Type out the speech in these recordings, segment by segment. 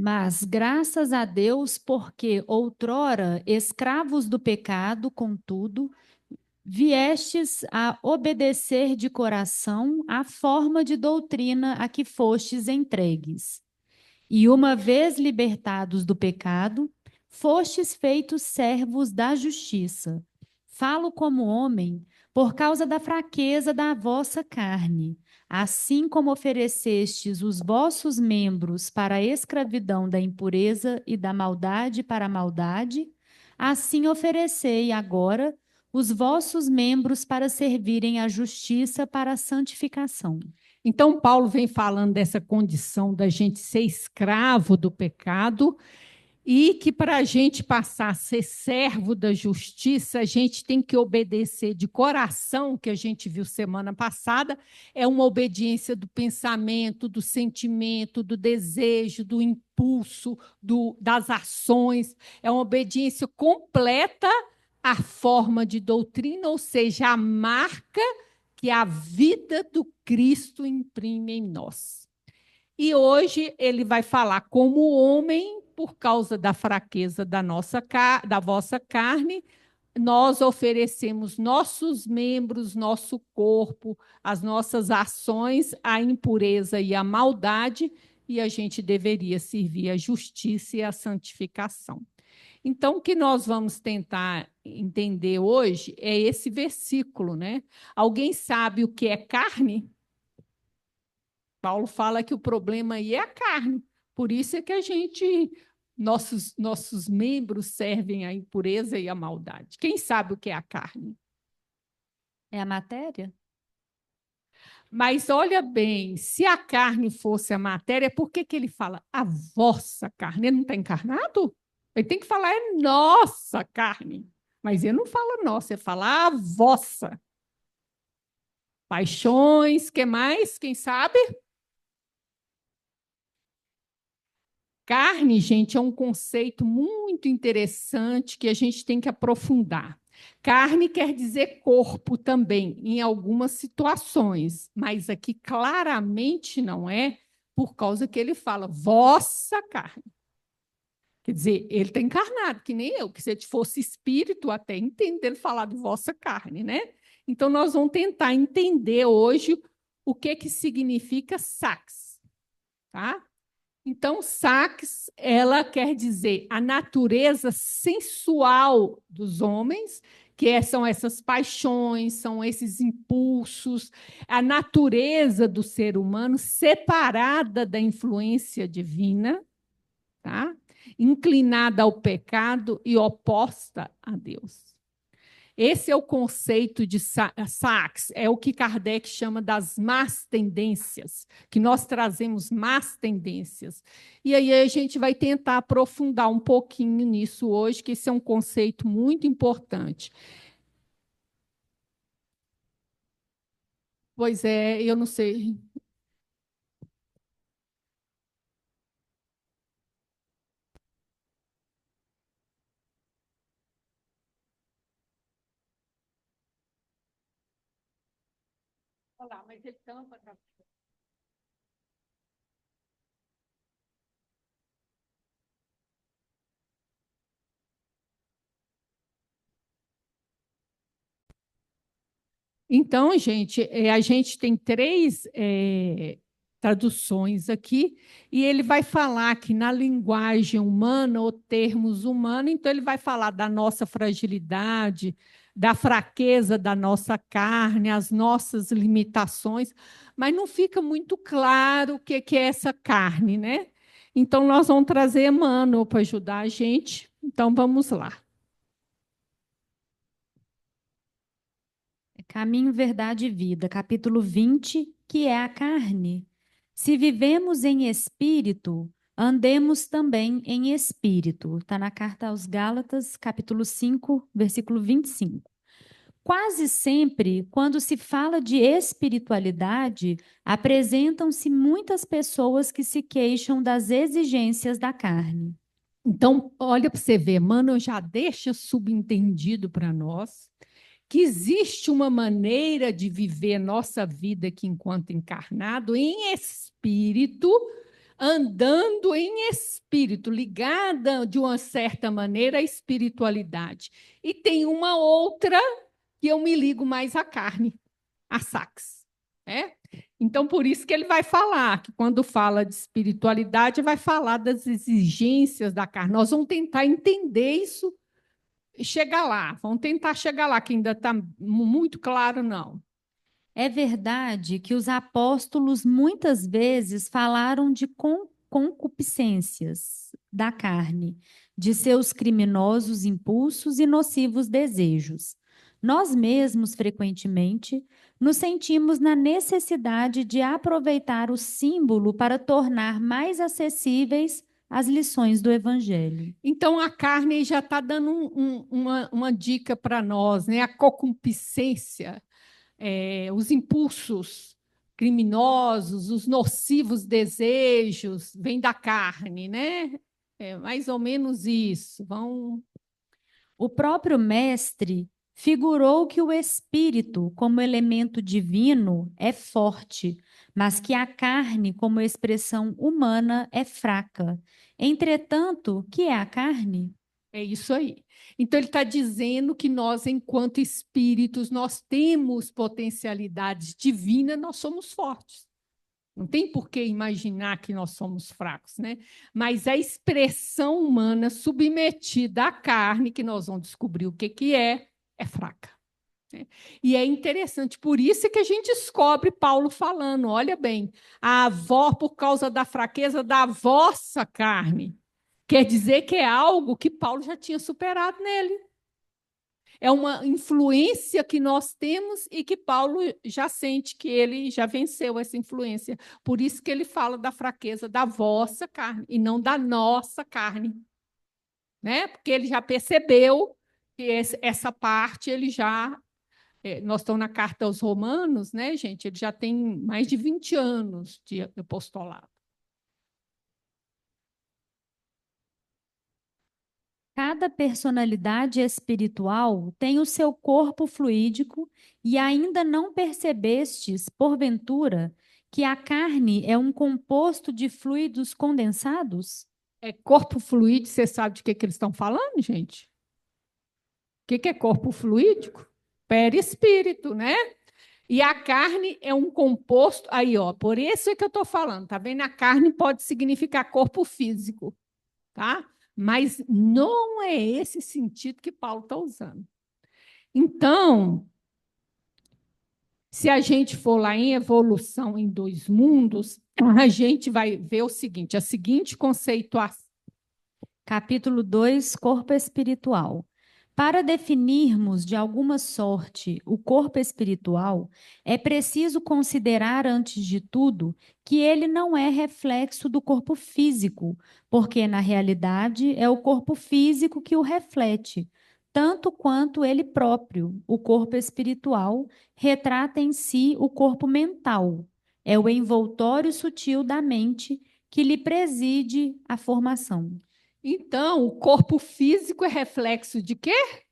Mas graças a Deus, porque outrora escravos do pecado, contudo, viestes a obedecer de coração à forma de doutrina a que fostes entregues. E uma vez libertados do pecado, fostes feitos servos da justiça. Falo como homem, por causa da fraqueza da vossa carne. Assim como oferecestes os vossos membros para a escravidão da impureza e da maldade para a maldade, assim oferecei agora os vossos membros para servirem à justiça para a santificação. Então, Paulo vem falando dessa condição da gente ser escravo do pecado e que para a gente passar a ser servo da justiça, a gente tem que obedecer de coração, que a gente viu semana passada, é uma obediência do pensamento, do sentimento, do desejo, do impulso, das ações, é uma obediência completa à forma de doutrina, ou seja, a marca que a vida do Cristo imprime em nós. E hoje ele vai falar como homem, por causa da fraqueza da vossa carne, nós oferecemos nossos membros, nosso corpo, as nossas ações à impureza e à maldade, e a gente deveria servir à justiça e à santificação. Então, o que nós vamos tentar entender hoje é esse versículo, né? Alguém sabe o que é carne? Paulo fala que o problema aí é a carne. Por isso é que nossos membros servem à impureza e à maldade. Quem sabe o que é a carne? É a matéria? Mas olha bem, se a carne fosse a matéria, por que ele fala a vossa carne? Ele não está encarnado? Ele tem que falar é nossa carne. Mas ele não fala nossa, ele fala a vossa. Paixões, que mais? Quem sabe? Carne, gente, é um conceito muito interessante que a gente tem que aprofundar. Carne quer dizer corpo também, em algumas situações, mas aqui claramente não é, por causa que ele fala vossa carne. Quer dizer, ele está encarnado, que nem eu, que se ele fosse espírito, até entender ele falar de vossa carne, né? Então, nós vamos tentar entender hoje o que significa sax, tá? Então, sax, ela quer dizer a natureza sensual dos homens, são essas paixões, são esses impulsos, a natureza do ser humano separada da influência divina, tá? Inclinada ao pecado e oposta a Deus. Esse é o conceito de Sachs, é o que Kardec chama das más tendências, que nós trazemos más tendências. E aí a gente vai tentar aprofundar um pouquinho nisso hoje, que esse é um conceito muito importante. Pois é, eu não sei. Olha lá, mas ele tampa. Então, gente, a gente tem três traduções aqui, e ele vai falar que na linguagem humana, ou termos humanos, então ele vai falar da nossa fragilidade, da fraqueza da nossa carne, as nossas limitações, mas não fica muito claro o que é essa carne, né? Então, nós vamos trazer Emmanuel para ajudar a gente. Então, vamos lá. Caminho, Verdade e Vida, capítulo 20, que é a carne. Se vivemos em espírito, andemos também em espírito. Está na carta aos Gálatas, capítulo 5, versículo 25. Quase sempre, quando se fala de espiritualidade, apresentam-se muitas pessoas que se queixam das exigências da carne. Então, olha para você ver, Emmanuel já deixa subentendido para nós que existe uma maneira de viver nossa vida aqui enquanto encarnado em espírito, andando em espírito, ligada de uma certa maneira à espiritualidade. E tem uma outra que eu me ligo mais à carne, a sax. Então, por isso que ele vai falar, que quando fala de espiritualidade, vai falar das exigências da carne. Nós vamos tentar entender isso e chegar lá. Vamos tentar chegar lá, que ainda está muito claro, não. É verdade que os apóstolos muitas vezes falaram de concupiscências da carne, de seus criminosos impulsos e nocivos desejos. Nós mesmos, frequentemente, nos sentimos na necessidade de aproveitar o símbolo para tornar mais acessíveis as lições do Evangelho. Então, a carne já está dando uma dica para nós, né? A concupiscência, os impulsos criminosos, os nocivos desejos, vêm da carne, né? É mais ou menos isso. O próprio mestre figurou que o espírito, como elemento divino, é forte, mas que a carne, como expressão humana, é fraca. Entretanto, que é a carne? É isso aí. Então, ele está dizendo que nós, enquanto espíritos, nós temos potencialidades divinas, nós somos fortes. Não tem por que imaginar que nós somos fracos, né? Mas a expressão humana submetida à carne, que nós vamos descobrir o que é fraca. Né? E é interessante, por isso é que a gente descobre Paulo falando, olha bem, a avó, por causa da fraqueza da vossa carne, quer dizer que é algo que Paulo já tinha superado nele. É uma influência que nós temos e que Paulo já sente que ele já venceu essa influência. Por isso que ele fala da fraqueza da vossa carne e não da nossa carne. Né? Porque ele já percebeu que essa parte ele já. Nós estamos na carta aos Romanos, né, gente? Ele já tem mais de 20 anos de apostolado. Cada personalidade espiritual tem o seu corpo fluídico e ainda não percebestes, porventura, que a carne é um composto de fluidos condensados? Corpo fluídico, você sabe de que eles estão falando, gente? O que é corpo fluídico? Perispírito, né? E a carne é um composto. Aí, ó, por isso é que eu estou falando, tá vendo? A carne pode significar corpo físico, tá? Mas não é esse sentido que Paulo está usando. Então, se a gente for lá em Evolução em Dois Mundos, a gente vai ver o seguinte: a seguinte conceituação. Capítulo 2, Corpo Espiritual. Para definirmos de alguma sorte o corpo espiritual, é preciso considerar, antes de tudo, que ele não é reflexo do corpo físico, porque, na realidade, é o corpo físico que o reflete, tanto quanto ele próprio, o corpo espiritual, retrata em si o corpo mental. É o envoltório sutil da mente que lhe preside a formação. Então, o corpo físico é reflexo de quê?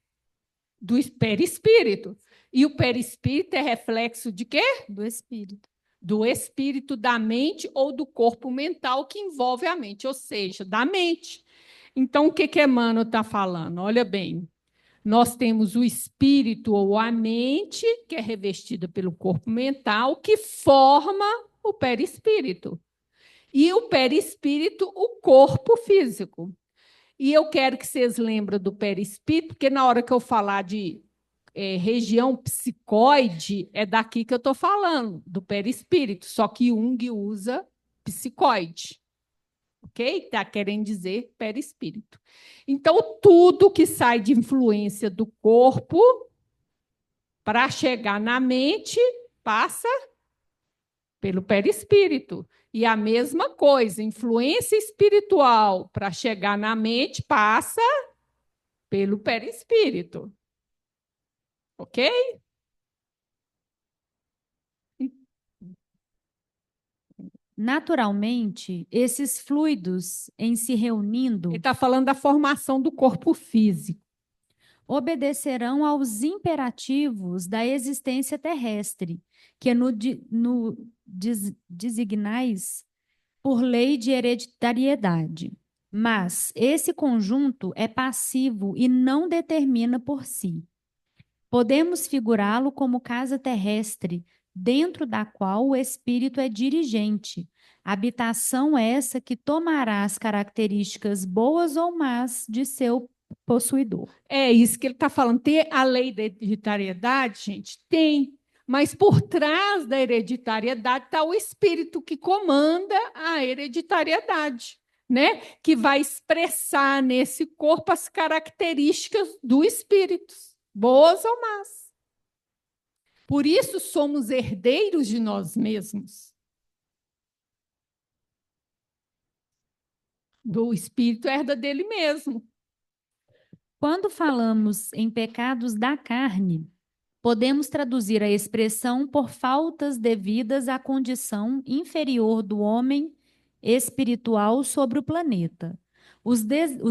Do perispírito. E o perispírito é reflexo de quê? Do espírito. Do espírito, da mente ou do corpo mental que envolve a mente, ou seja, da mente. Então, o que Emmanuel está falando? Olha bem, nós temos o espírito ou a mente, que é revestida pelo corpo mental, que forma o perispírito. E o perispírito, o corpo físico. E eu quero que vocês lembrem do perispírito, porque na hora que eu falar de região psicoide, é daqui que eu estou falando, do perispírito, só que Jung usa psicoide. Ok? Está querendo dizer perispírito. Então, tudo que sai de influência do corpo para chegar na mente passa pelo perispírito. E a mesma coisa, influência espiritual para chegar na mente passa pelo perispírito. Ok? Naturalmente, esses fluidos em se reunindo. Ele está falando da formação do corpo físico. Obedecerão aos imperativos da existência terrestre, que no designais por lei de hereditariedade. Mas esse conjunto é passivo e não determina por si. Podemos figurá-lo como casa terrestre, dentro da qual o espírito é dirigente. Habitação essa que tomará as características boas ou más de seu possuidor. É isso que ele está falando. Ter a lei da hereditariedade, gente, tem. Mas por trás da hereditariedade está o espírito que comanda a hereditariedade, né? Que vai expressar nesse corpo as características do espírito, boas ou más. Por isso somos herdeiros de nós mesmos. Do espírito herda dele mesmo. Quando falamos em pecados da carne, podemos traduzir a expressão por faltas devidas à condição inferior do homem espiritual sobre o planeta. Os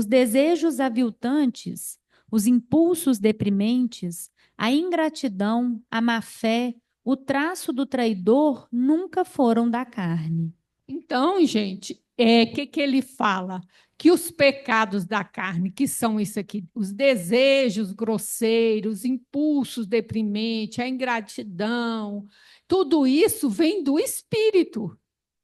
desejos aviltantes, os impulsos deprimentes, a ingratidão, a má-fé, o traço do traidor nunca foram da carne. Então, gente, que ele fala? Que os pecados da carne, que são isso aqui, os desejos grosseiros, impulsos deprimentes, a ingratidão, tudo isso vem do espírito,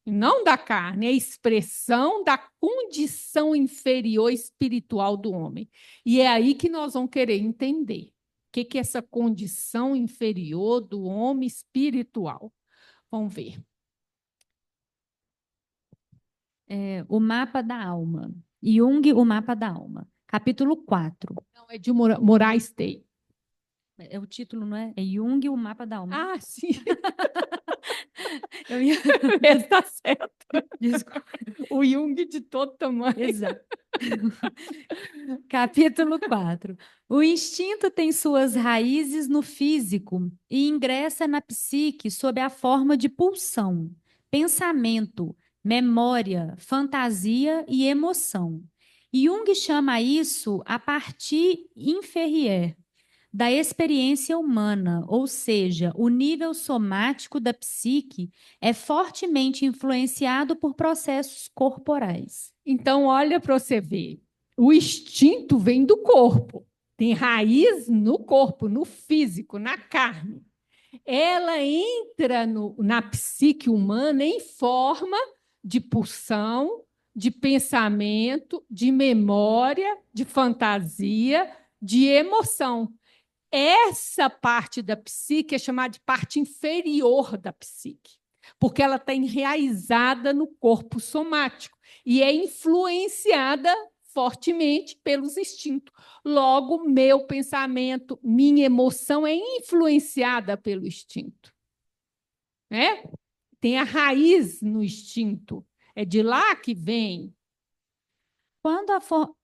não da carne, é expressão da condição inferior espiritual do homem. E é aí que nós vamos querer entender o que é essa condição inferior do homem espiritual. Vamos ver. O mapa da alma. Jung, o mapa da alma. Capítulo 4. Não, é de Moraes Tey. É o título, não é? É Jung, o mapa da alma. Ah, sim. Eu ia... Está certo. Desculpa. O Jung de todo tamanho. Exato. Capítulo 4. O instinto tem suas raízes no físico e ingressa na psique sob a forma de pulsão, pensamento, memória, fantasia e emoção. Jung chama isso a partie inférieure da experiência humana, ou seja, o nível somático da psique é fortemente influenciado por processos corporais. Então, olha para você ver. O instinto vem do corpo, tem raiz no corpo, no físico, na carne. Ela entra na psique humana em forma de pulsão, de pensamento, de memória, de fantasia, de emoção. Essa parte da psique é chamada de parte inferior da psique, porque ela está enraizada no corpo somático e é influenciada fortemente pelos instintos. Logo, meu pensamento, minha emoção é influenciada pelo instinto. Né? Tem a raiz no instinto. É de lá que vem.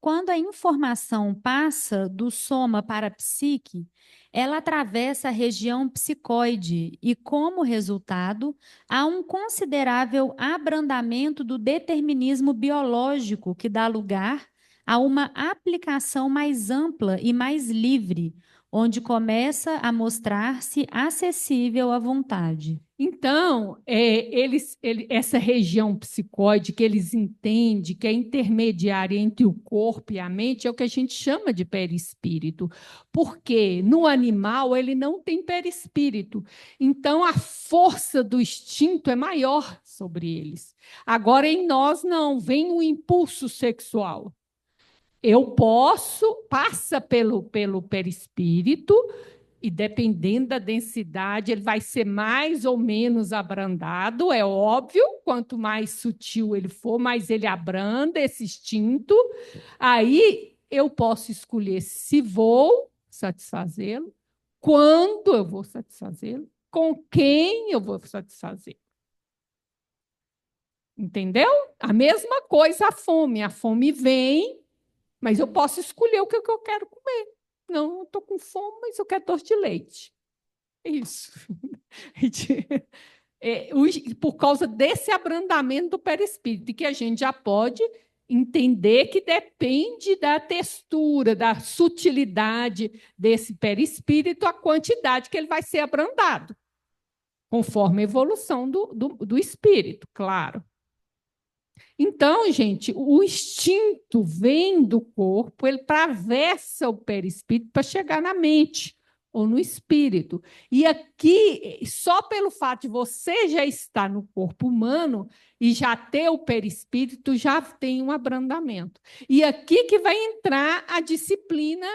Quando a informação passa do soma para a psique, ela atravessa a região psicoide e, como resultado, há um considerável abrandamento do determinismo biológico que dá lugar a uma aplicação mais ampla e mais livre, onde começa a mostrar-se acessível à vontade. Então, essa região psicóide que eles entendem, que é intermediária entre o corpo e a mente, é o que a gente chama de perispírito. Porque no animal ele não tem perispírito. Então, a força do instinto é maior sobre eles. Agora, em nós, não. Vem o impulso sexual. Passa pelo perispírito, e dependendo da densidade, ele vai ser mais ou menos abrandado, é óbvio, quanto mais sutil ele for, mais ele abranda esse instinto. Aí eu posso escolher se vou satisfazê-lo, quando eu vou satisfazê-lo, com quem eu vou satisfazer. Entendeu? A mesma coisa a fome. A fome vem, mas eu posso escolher o que eu quero comer. Não, estou com fome, mas eu quero doce de leite. Isso. Por causa desse abrandamento do perispírito, que a gente já pode entender que depende da textura, da sutilidade desse perispírito, a quantidade que ele vai ser abrandado, conforme a evolução do espírito, claro. Então, gente, o instinto vem do corpo, ele atravessa o perispírito para chegar na mente ou no espírito. E aqui, só pelo fato de você já estar no corpo humano e já ter o perispírito, já tem um abrandamento. E aqui que vai entrar a disciplina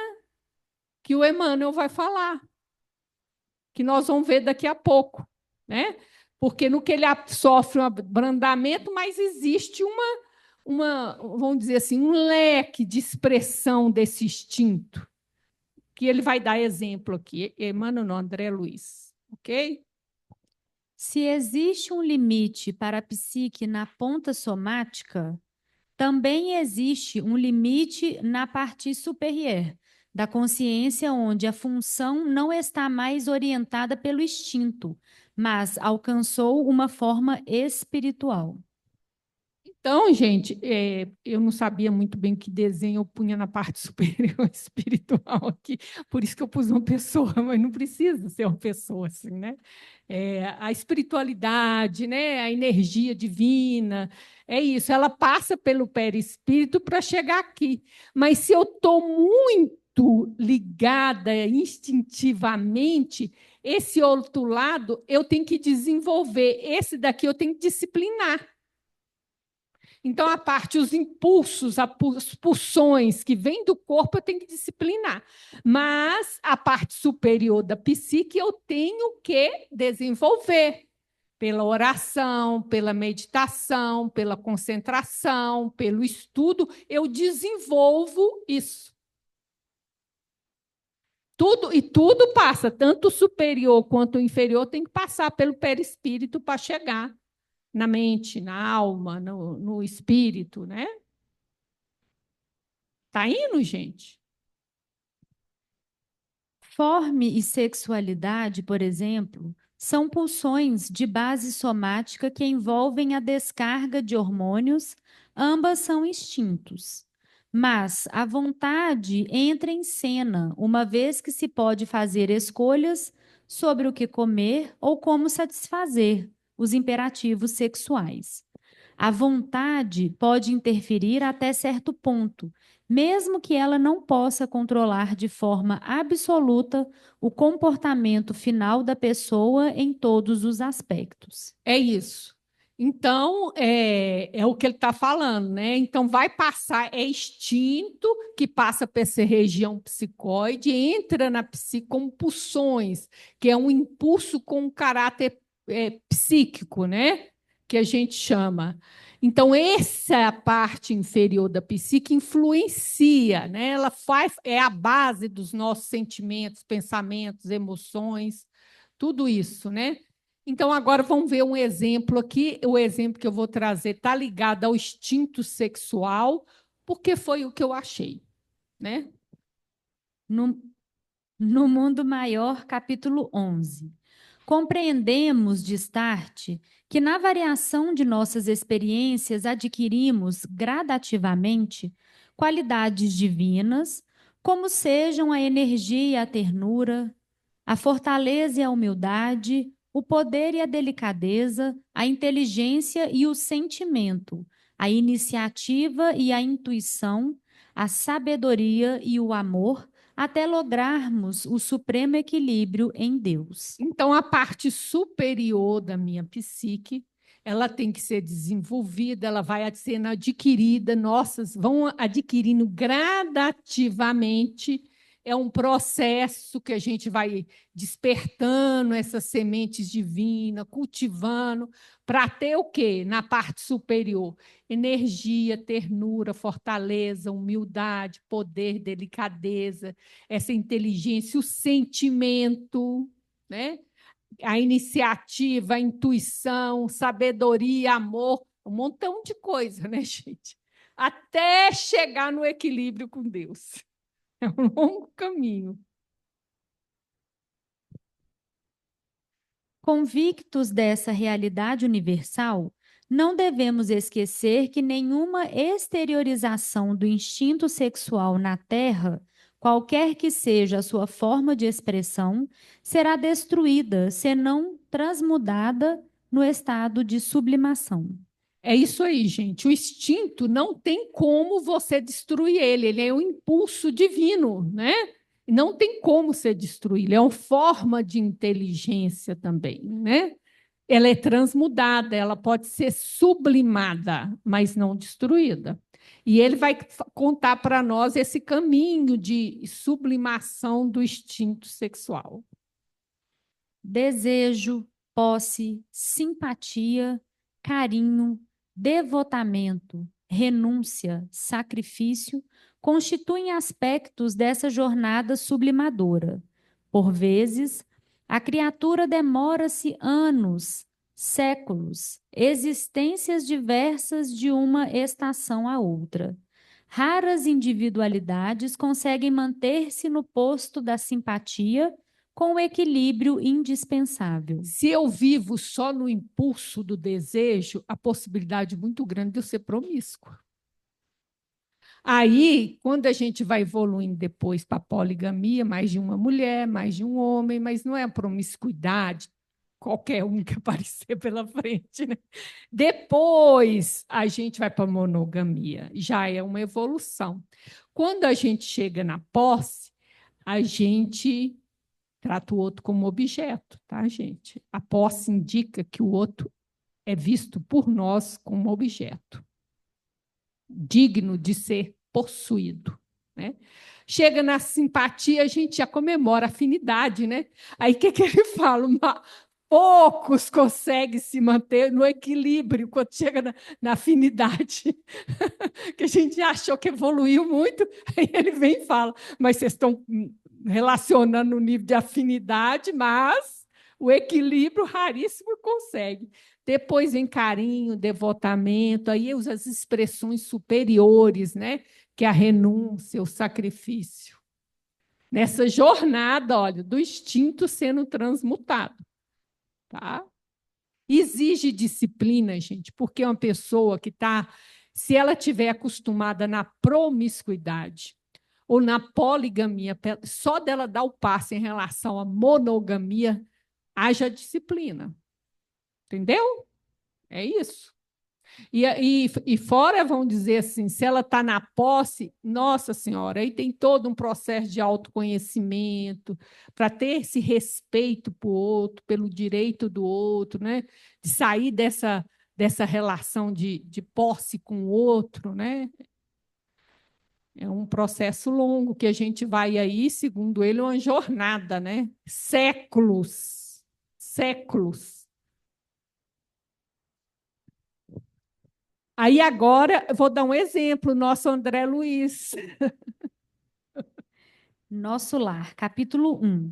que o Emmanuel vai falar, que nós vamos ver daqui a pouco, né? Porque no que ele sofre um abrandamento, mas existe vamos dizer assim, um leque de expressão desse instinto, que ele vai dar exemplo aqui. Emmanuel, não, André Luiz, ok? Se existe um limite para a psique na ponta somática, também existe um limite na parte superior da consciência, onde a função não está mais orientada pelo instinto, mas alcançou uma forma espiritual. Então, gente, eu não sabia muito bem que desenho eu punha na parte superior espiritual aqui, por isso que eu pus uma pessoa, mas não precisa ser uma pessoa assim, né? A espiritualidade, né? A energia divina, é isso, ela passa pelo perispírito para chegar aqui. Mas se eu estou muito ligada instintivamente, esse outro lado eu tenho que desenvolver, esse daqui eu tenho que disciplinar. Então, a parte, os impulsos, as pulsões que vêm do corpo, eu tenho que disciplinar. Mas a parte superior da psique eu tenho que desenvolver pela oração, pela meditação, pela concentração, pelo estudo, eu desenvolvo isso. Tudo passa, tanto o superior quanto o inferior tem que passar pelo perispírito para chegar na mente, na alma, no espírito, né? Tá indo, gente? Forme e sexualidade, por exemplo, são pulsões de base somática que envolvem a descarga de hormônios, ambas são instintos. Mas a vontade entra em cena, uma vez que se pode fazer escolhas sobre o que comer ou como satisfazer os imperativos sexuais. A vontade pode interferir até certo ponto, mesmo que ela não possa controlar de forma absoluta o comportamento final da pessoa em todos os aspectos. É isso. Então, é o que ele está falando, né? Então, vai passar, é instinto que passa por essa região psicóide, entra na psique como pulsões, que é um impulso com caráter psíquico, né? Que a gente chama. Então, essa é a parte inferior da psique influencia, né? Ela é a base dos nossos sentimentos, pensamentos, emoções, tudo isso, né? Então, agora vamos ver um exemplo aqui. O exemplo que eu vou trazer está ligado ao instinto sexual, porque foi o que eu achei, né? No, no Mundo Maior, capítulo 11. Compreendemos de start que na variação de nossas experiências adquirimos gradativamente qualidades divinas, como sejam a energia e a ternura, a fortaleza e a humildade, o poder e a delicadeza, a inteligência e o sentimento, a iniciativa e a intuição, a sabedoria e o amor, até lograrmos o supremo equilíbrio em Deus. Então, a parte superior da minha psique, ela tem que ser desenvolvida, ela vai sendo adquirida, nossas vão adquirindo gradativamente. É um processo que a gente vai despertando essas sementes divinas, cultivando, para ter o quê? Na parte superior, energia, ternura, fortaleza, humildade, poder, delicadeza, essa inteligência, o sentimento, né? A iniciativa, a intuição, sabedoria, amor, um montão de coisa, né, gente? Até chegar no equilíbrio com Deus. É um longo caminho. Convictos dessa realidade universal, não devemos esquecer que nenhuma exteriorização do instinto sexual na Terra, qualquer que seja a sua forma de expressão, será destruída, senão transmudada no estado de sublimação. É isso aí, gente. O instinto não tem como você destruir ele. Ele é um impulso divino, né? Não tem como você destruir. Ele é uma forma de inteligência também, né? Ela é transmudada, ela pode ser sublimada, mas não destruída. E ele vai contar para nós esse caminho de sublimação do instinto sexual. Desejo, posse, simpatia, carinho, devotamento, renúncia, sacrifício constituem aspectos dessa jornada sublimadora. Por vezes, a criatura demora-se anos, séculos, existências diversas de uma estação a outra. Raras individualidades conseguem manter-se no posto da simpatia com o equilíbrio indispensável. Se eu vivo só no impulso do desejo, a possibilidade muito grande de eu ser promíscua. Aí, quando a gente vai evoluindo depois para a poligamia, mais de uma mulher, mais de um homem, mas não é a promiscuidade, qualquer um que aparecer pela frente, né? Depois a gente vai para a monogamia, já é uma evolução. Quando a gente chega na posse, a gente trata o outro como objeto, tá, gente? A posse indica que o outro é visto por nós como objeto, digno de ser possuído, né? Chega na simpatia, a gente já comemora a afinidade, né? Aí o que ele fala? Poucos conseguem se manter no equilíbrio quando chega na afinidade, que a gente achou que evoluiu muito, aí ele vem e fala, mas vocês estão relacionando no nível de afinidade, mas o equilíbrio raríssimo consegue. Depois vem carinho, devotamento, aí usa as expressões superiores, né? Que é a renúncia, o sacrifício. Nessa jornada, olha, do instinto sendo transmutado. Tá? Exige disciplina, gente, porque uma pessoa que está, se ela estiver acostumada na promiscuidade ou na poligamia, só dela dar o passo em relação à monogamia, haja disciplina. Entendeu? É isso. E fora, vão dizer assim, se ela está na posse, nossa senhora, aí tem todo um processo de autoconhecimento, para ter esse respeito para o outro, pelo direito do outro, né? De sair dessa relação de posse com o outro, né? É um processo longo que a gente vai aí, segundo ele, uma jornada, né? Séculos, séculos. Aí agora eu vou dar um exemplo, nosso André Luiz. Nosso Lar, capítulo 1.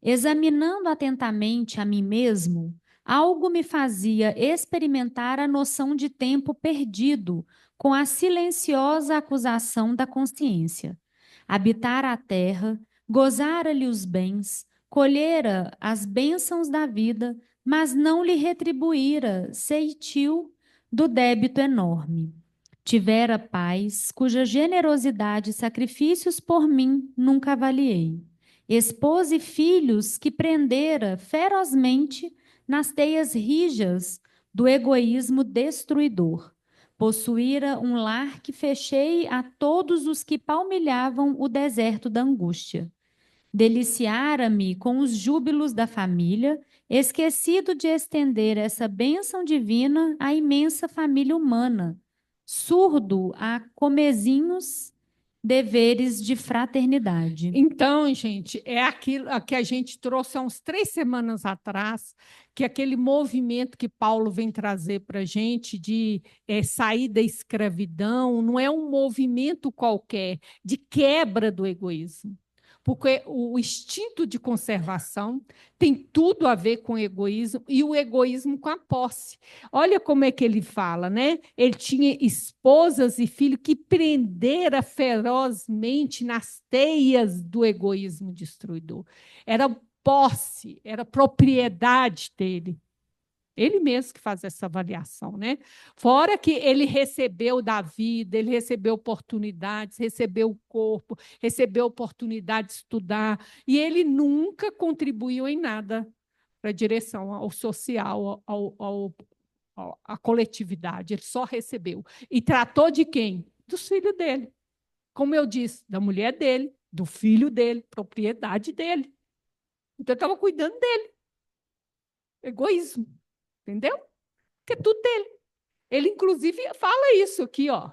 Examinando atentamente a mim mesmo, algo me fazia experimentar a noção de tempo perdido com a silenciosa acusação da consciência. Habitara a terra, gozara-lhe os bens, colhera as bênçãos da vida, mas não lhe retribuíra ceitil do débito enorme. Tivera paz, cuja generosidade e sacrifícios por mim nunca avaliei. Esposa e filhos que prendera ferozmente nas teias rijas do egoísmo destruidor. Possuíra um lar que fechei a todos os que palmilhavam o deserto da angústia. Deliciara-me com os júbilos da família, esquecido de estender essa bênção divina à imensa família humana, surdo a comezinhos deveres de fraternidade. Então, gente, é aquilo que a gente trouxe há uns 3 semanas atrás, que é aquele movimento que Paulo vem trazer para a gente de sair da escravidão, não é um movimento qualquer de quebra do egoísmo. Porque o instinto de conservação tem tudo a ver com o egoísmo e o egoísmo com a posse. Olha como é que ele fala, né? Ele tinha esposas e filhos que prendera ferozmente nas teias do egoísmo destruidor. Era posse, era propriedade dele. Ele mesmo que faz essa avaliação, né? Fora que ele recebeu da vida, ele recebeu oportunidades, recebeu o corpo, recebeu oportunidade de estudar, e ele nunca contribuiu em nada para a direção ao social, a coletividade, ele só recebeu. E tratou de quem? Dos filhos dele. Como eu disse, da mulher dele, do filho dele, propriedade dele. Então, ele estava cuidando dele. Egoísmo. Entendeu? Porque é tudo dele. Ele, inclusive, fala isso aqui, ó.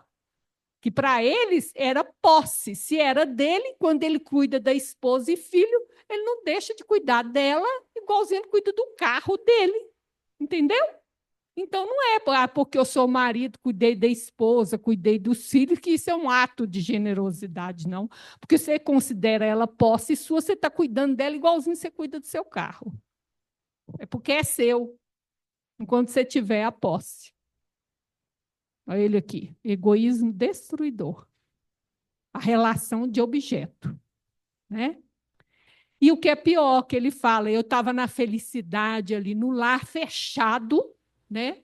Que para eles era posse. Se era dele, quando ele cuida da esposa e filho, ele não deixa de cuidar dela, igualzinho ele cuida do carro dele. Entendeu? Então, não é porque eu sou marido, cuidei da esposa, cuidei dos filhos, que isso é um ato de generosidade, não. Porque você considera ela posse sua, você está cuidando dela igualzinho você cuida do seu carro. É porque é seu, enquanto você tiver a posse. Olha ele aqui, egoísmo destruidor. A relação de objeto, né? E o que é pior, que ele fala, eu estava na felicidade ali, no lar fechado, né?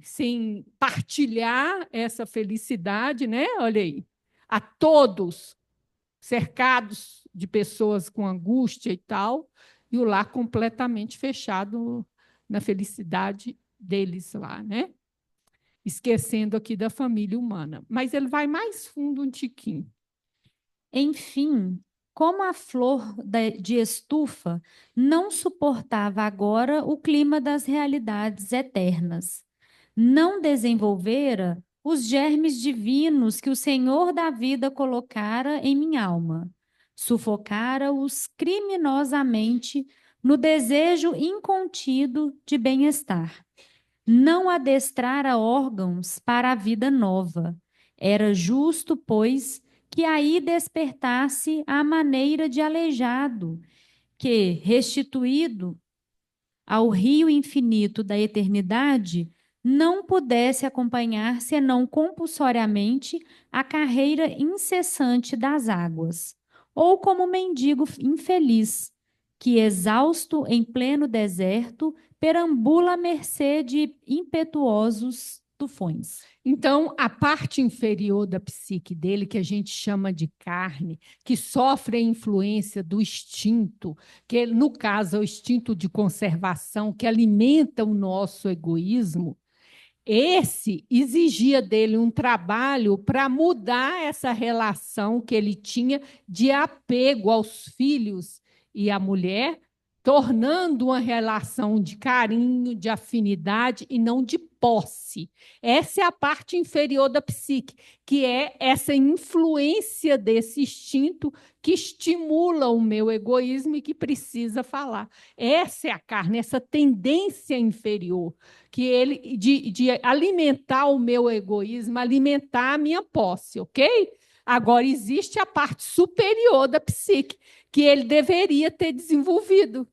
Sem partilhar essa felicidade, né? Olha aí, a todos cercados de pessoas com angústia e tal, e o lar completamente fechado na felicidade deles lá, né? Esquecendo aqui da família humana. Mas ele vai mais fundo um tiquinho. Enfim, como a flor de estufa não suportava agora o clima das realidades eternas, não desenvolvera os germes divinos que o Senhor da vida colocara em minha alma, sufocara-os criminosamente no desejo incontido de bem-estar, não adestrara órgãos para a vida nova. Era justo, pois, que aí despertasse a maneira de aleijado, que, restituído ao rio infinito da eternidade, não pudesse acompanhar senão compulsoriamente a carreira incessante das águas, ou como mendigo infeliz, que, exausto em pleno deserto, perambula à mercê de impetuosos tufões. Então, a parte inferior da psique dele, que a gente chama de carne, que sofre a influência do instinto, que no caso é o instinto de conservação, que alimenta o nosso egoísmo, esse exigia dele um trabalho para mudar essa relação que ele tinha de apego aos filhos e à mulher, tornando uma relação de carinho, de afinidade e não de posse. Essa é a parte inferior da psique, que é essa influência desse instinto que estimula o meu egoísmo e que precisa falar. Essa é a carne, essa tendência inferior, que ele de alimentar o meu egoísmo, alimentar a minha posse, ok? Agora, existe a parte superior da psique, que ele deveria ter desenvolvido.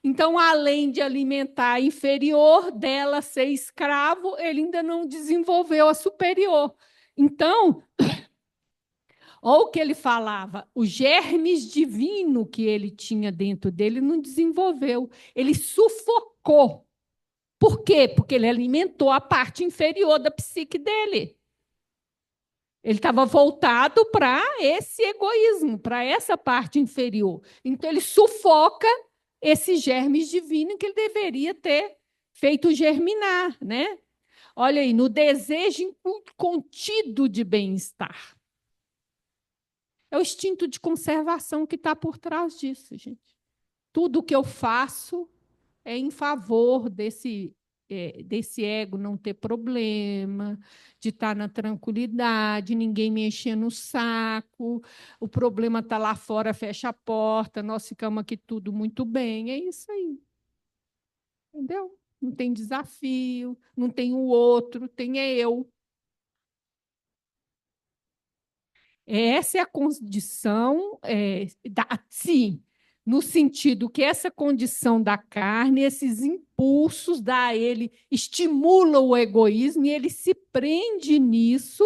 Então, além de alimentar a inferior, dela ser escravo, ele ainda não desenvolveu a superior. Então, olha o que ele falava, os germes divinos que ele tinha dentro dele não desenvolveu, ele sufocou. Por quê? Porque ele alimentou a parte inferior da psique dele. Ele estava voltado para esse egoísmo, para essa parte inferior. Então, ele sufoca esses germes divinos que ele deveria ter feito germinar, né? Olha aí, no desejo contido de bem-estar. É o instinto de conservação que está por trás disso, gente. Tudo que eu faço é em favor desse ego não ter problema, de estar na tranquilidade, ninguém me enchendo o saco, o problema está lá fora, fecha a porta, nós ficamos aqui tudo muito bem. É isso aí. Entendeu? Não tem desafio, não tem o outro, tem eu. Essa é a condição, sim, no sentido que essa condição da carne, esses impulsos dá a ele, estimula o egoísmo e ele se prende nisso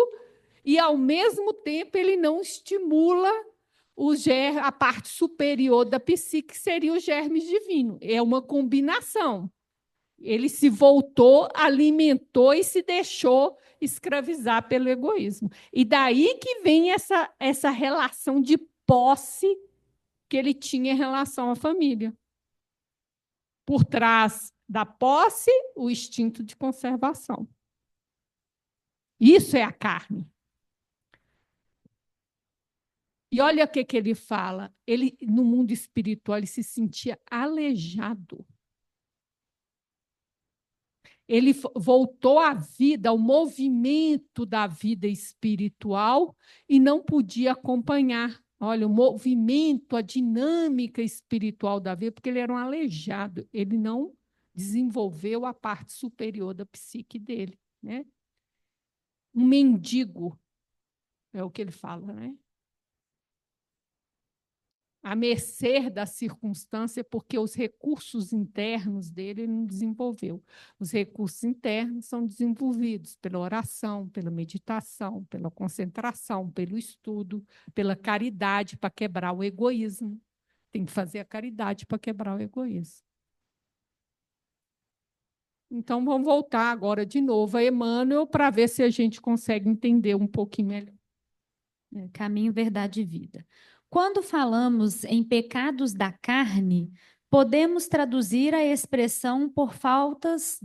e, ao mesmo tempo, ele não estimula a parte superior da psique, que seria os germes divinos. É uma combinação. Ele se voltou, alimentou e se deixou escravizar pelo egoísmo. E daí que vem essa relação de posse que ele tinha em relação à família. Por trás da posse, o instinto de conservação. Isso é a carne. E olha o que ele fala. Ele, no mundo espiritual, ele se sentia aleijado. Ele voltou à vida, ao movimento da vida espiritual e não podia acompanhar. Olha, o movimento, a dinâmica espiritual da vida, porque ele era um aleijado. Ele não desenvolveu a parte superior da psique dele, né? Um mendigo, é o que ele fala, né? À mercê da circunstância, porque os recursos internos dele ele não desenvolveu. Os recursos internos são desenvolvidos pela oração, pela meditação, pela concentração, pelo estudo, pela caridade para quebrar o egoísmo. Tem que fazer a caridade para quebrar o egoísmo. Então, vamos voltar agora de novo a Emmanuel para ver se a gente consegue entender um pouquinho melhor. Caminho, verdade e vida. Quando falamos em pecados da carne, podemos traduzir a expressão por faltas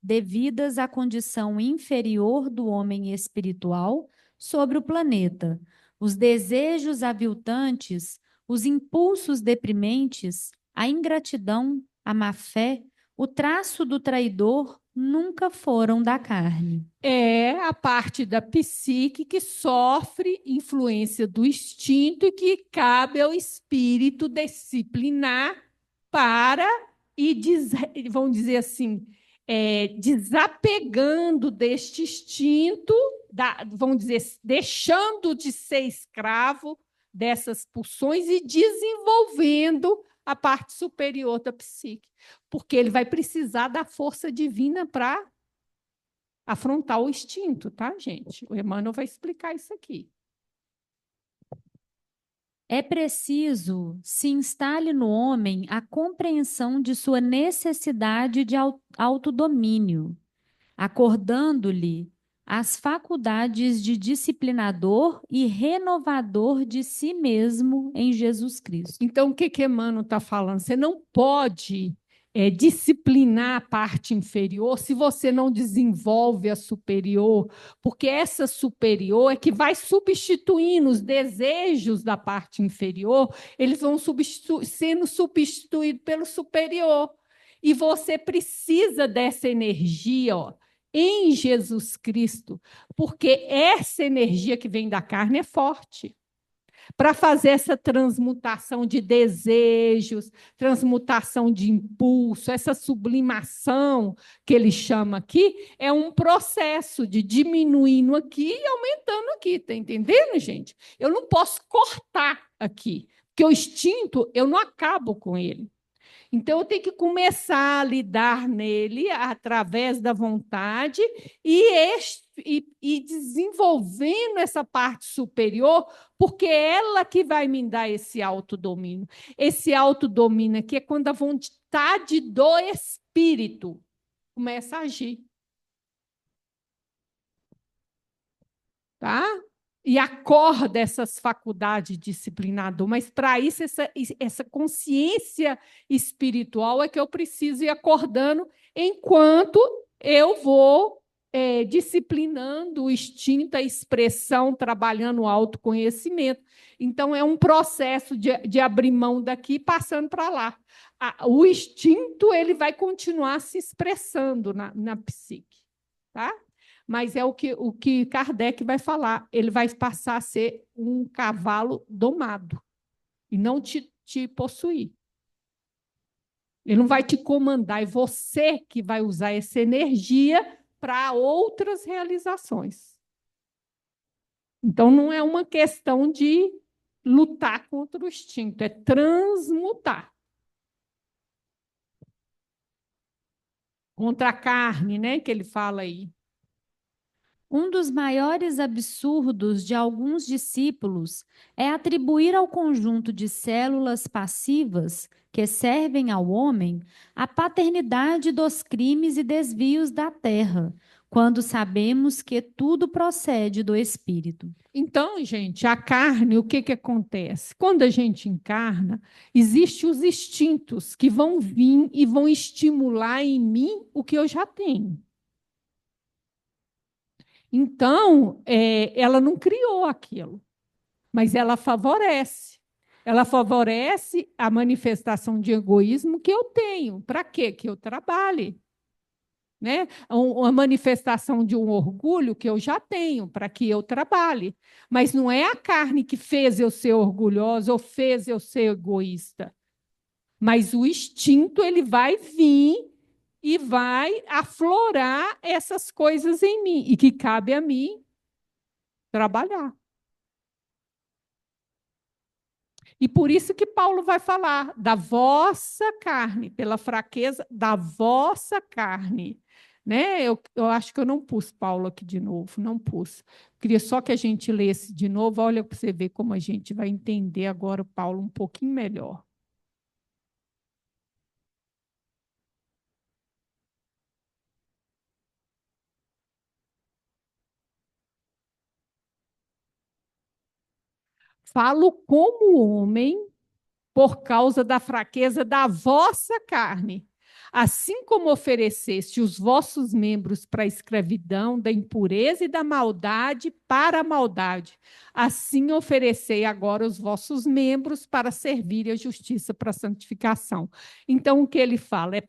devidas à condição inferior do homem espiritual sobre o planeta, os desejos aviltantes, os impulsos deprimentes, a ingratidão, a má-fé, o traço do traidor nunca foram da carne. É a parte da psique que sofre influência do instinto e que cabe ao espírito disciplinar para ir, vamos dizer assim, desapegando deste instinto, vamos dizer, deixando de ser escravo dessas pulsões e desenvolvendo a parte superior da psique, porque ele vai precisar da força divina para afrontar o instinto, tá, gente? O Emmanuel vai explicar isso aqui. É preciso se instale no homem a compreensão de sua necessidade de autodomínio, acordando-lhe as faculdades de disciplinador e renovador de si mesmo em Jesus Cristo. Então, o que Emmanuel está falando? Você não pode disciplinar a parte inferior se você não desenvolve a superior, porque essa superior é que vai substituindo os desejos da parte inferior, eles vão sendo substituídos pelo superior. E você precisa dessa energia, ó, em Jesus Cristo, porque essa energia que vem da carne é forte. Para fazer essa transmutação de desejos, transmutação de impulso, essa sublimação que ele chama aqui, é um processo de diminuindo aqui e aumentando aqui, está entendendo, gente? Eu não posso cortar aqui, porque o instinto, eu não acabo com ele. Então, eu tenho que começar a lidar nele através da vontade e desenvolvendo essa parte superior, porque é ela que vai me dar esse autodomínio. Esse autodomínio aqui é quando a vontade do espírito começa a agir. Tá? E acorda essas faculdades disciplinadoras, mas para isso, essa consciência espiritual é que eu preciso ir acordando enquanto eu vou disciplinando o instinto, a expressão, trabalhando o autoconhecimento. Então, é um processo de abrir mão daqui passando para lá. O instinto ele vai continuar se expressando na psique. Tá? Mas é o que Kardec vai falar. Ele vai passar a ser um cavalo domado e não te possuir. Ele não vai te comandar, é você que vai usar essa energia para outras realizações. Então, não é uma questão de lutar contra o instinto, é transmutar. Contra a carne, né, que ele fala aí. Um dos maiores absurdos de alguns discípulos é atribuir ao conjunto de células passivas que servem ao homem a paternidade dos crimes e desvios da terra, quando sabemos que tudo procede do Espírito. Então, gente, a carne, o que que acontece? Quando a gente encarna, existem os instintos que vão vir e vão estimular em mim o que eu já tenho. Então, ela não criou aquilo, mas ela favorece. Ela favorece a manifestação de egoísmo que eu tenho. Para quê? Que eu trabalhe. Né? Uma manifestação de um orgulho que eu já tenho, para que eu trabalhe. Mas não é a carne que fez eu ser orgulhosa ou fez eu ser egoísta. Mas o instinto ele vai vir e vai aflorar essas coisas em mim, e que cabe a mim trabalhar. E por isso que Paulo vai falar da vossa carne, pela fraqueza da vossa carne. Né? Eu acho que eu não pus Paulo aqui de novo, não pus. Queria só que a gente lesse de novo, olha para você ver como a gente vai entender agora o Paulo um pouquinho melhor. Falo como homem por causa da fraqueza da vossa carne. Assim como ofereceste os vossos membros para a escravidão, da impureza e da maldade para a maldade, assim oferecei agora os vossos membros para servir a justiça para a santificação. Então, o que ele fala é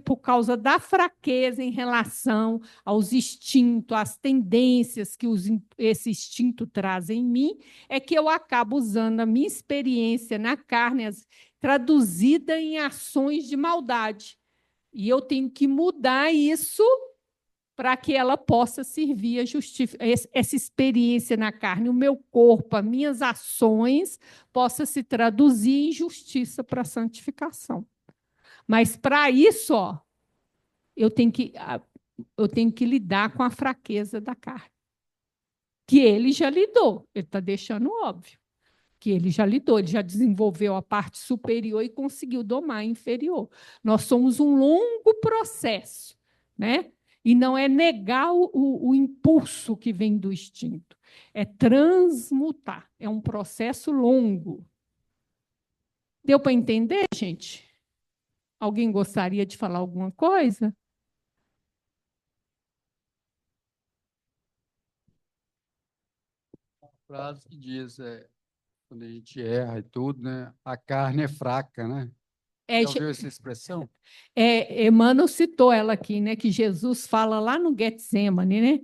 por causa da fraqueza em relação aos instintos, às tendências que esse instinto traz em mim, é que eu acabo usando a minha experiência na carne, traduzida em ações de maldade. E eu tenho que mudar isso para que ela possa servir a essa experiência na carne, o meu corpo, as minhas ações, possa se traduzir em justiça para a santificação. Mas para isso, ó, eu tenho que lidar com a fraqueza da carne. Que ele já lidou, ele está deixando óbvio. Que ele já lidou, ele já desenvolveu a parte superior e conseguiu domar a inferior. Nós somos um longo processo, né? E não é negar o impulso que vem do instinto, é transmutar, é um processo longo. Deu para entender, gente? Alguém gostaria de falar alguma coisa? Uma frase que diz, quando a gente erra e tudo, né? A carne é fraca, né? É, Já ouviu essa expressão? Emmanuel citou ela aqui, né? Que Jesus fala lá no Getsemane, né?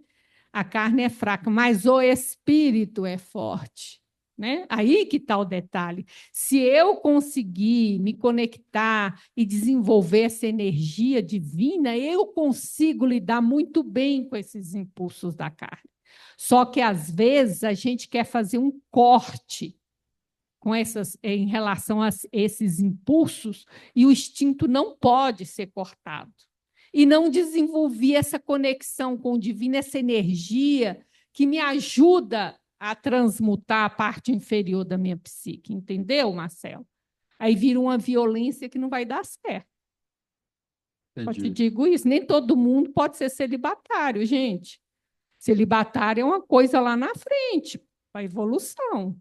A carne é fraca, mas o espírito é forte. Né? Aí que está o detalhe. Se eu conseguir me conectar e desenvolver essa energia divina, eu consigo lidar muito bem com esses impulsos da carne. Só que, às vezes, a gente quer fazer um corte com em relação a esses impulsos, e o instinto não pode ser cortado. E não desenvolvi essa conexão com o divino, essa energia que me ajuda a transmutar a parte inferior da minha psique. Entendeu, Marcelo? Aí vira uma violência que não vai dar certo. Entendi. Eu te digo isso, nem todo mundo pode ser celibatário, gente. Celibatário é uma coisa lá na frente, para a evolução.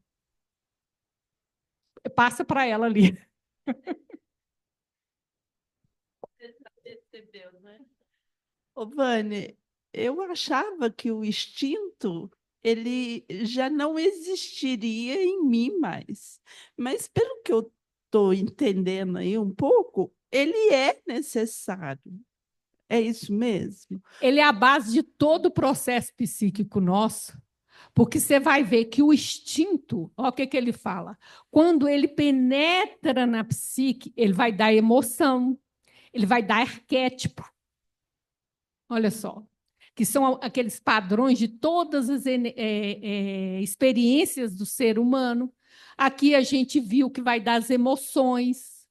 Passa para ela ali. Percebeu, né? Ô, Vânia, eu achava que o instinto ele já não existiria em mim mais. Mas pelo que eu estou entendendo aí um pouco, ele é necessário. É isso mesmo? Ele é a base de todo o processo psíquico nosso. Porque você vai ver que o instinto, olha o que ele fala, quando ele penetra na psique, ele vai dar emoção, ele vai dar arquétipo. Olha só, que são aqueles padrões de todas as experiências do ser humano. Aqui a gente viu que vai dar as emoções,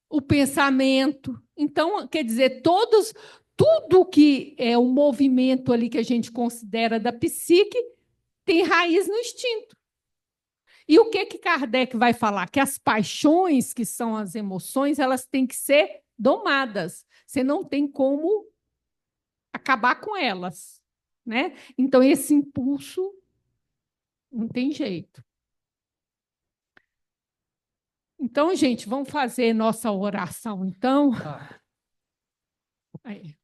o pensamento. Então, quer dizer, tudo que é o movimento ali que a gente considera da psique tem raiz no instinto. E o que Kardec vai falar? Que as paixões, que são as emoções, elas têm que ser domadas. Você não tem como acabar com elas, né? Então, esse impulso não tem jeito. Então, gente, vamos fazer nossa oração, então. Ah, Aí.